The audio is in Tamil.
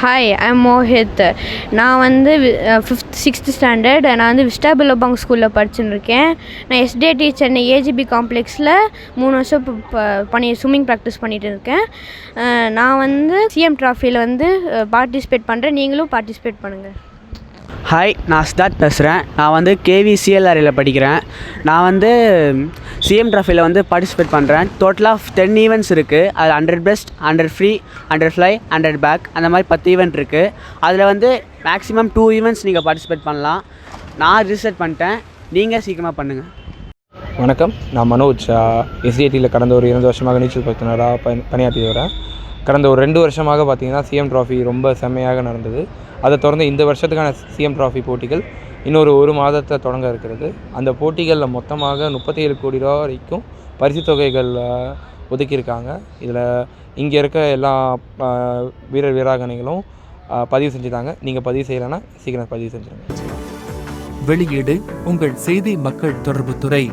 Hi I'm Mohit. நான் வந்து 5th 6th ஸ்டாண்டர்ட். நான் வந்து விஸ்டா பிலோபாங் ஸ்கூலில் படிச்சுன்னு இருக்கேன். நான் எஸ்டிஐடி சென்னை ஏஜிபி காம்ப்ளெக்ஸில் 3 வருஷம் ஸ்விம்மிங் ப்ராக்டிஸ் பண்ணிகிட்டு இருக்கேன். நான் வந்து சிஎம் ட்ராஃபியில் வந்து பார்ட்டிசிபேட் பண்ணுறேன். நீங்களும் பார்ட்டிசிபேட் பண்ணுங்கள். ஹாய், நான் சித்தார்த் பேசுகிறேன். நான் வந்து கேவிசிஎல்ஆரில் படிக்கிறேன். நான் வந்து சிஎம் ட்ராஃபியில் வந்து பார்ட்டிசிபேட் பண்ணுறேன். டோட்டலாக 10 ஈவெண்ட்ஸ் இருக்குது. அது 100 பெஸ்ட், 100 ஃப்ரீ, 100 ஃப்ளை, 100 பேக், அந்த மாதிரி 10 ஈவெண்ட் இருக்குது. அதில் வந்து மேக்ஸிமம் 2 ஈவெண்ட்ஸ் நீங்கள் பார்ட்டிசிபேட் பண்ணலாம். நான் ரிஜிஸ்டர் பண்ணிட்டேன். நீங்கள் சீக்கிரமாக பண்ணுங்கள். வணக்கம், நான் மனோஜ். எஸ்டிஐடியில் கடந்த ஒரு 2 வருஷமாக நீச்சல் பயிற்றுனராக பணியாற்றி வரேன். கடந்த ஒரு 2 வருஷமாக பார்த்திங்கன்னா சிஎம் ட்ராஃபி ரொம்ப செம்மையாக நடந்தது. அதை தொடர்ந்து இந்த வருஷத்துக்கான சிஎம் ட்ராஃபி போட்டிகள் இன்னொரு 1 மாதத்தை தொடங்க இருக்கிறது. அந்த போட்டிகளில் மொத்தமாக 37 கோடி ரூபா வரைக்கும் பரிசு தொகைகள் ஒதுக்கியிருக்காங்க. இதில் இங்கே இருக்க எல்லா வீராங்கனைகளும் பதிவு செஞ்சுட்டாங்க. நீங்கள் பதிவு செய்யலைன்னா சீக்கிரம் பதிவு செஞ்சுருங்க. வெளியீடு உங்கள் செய்தி மக்கள் தொடர்புத்துறை.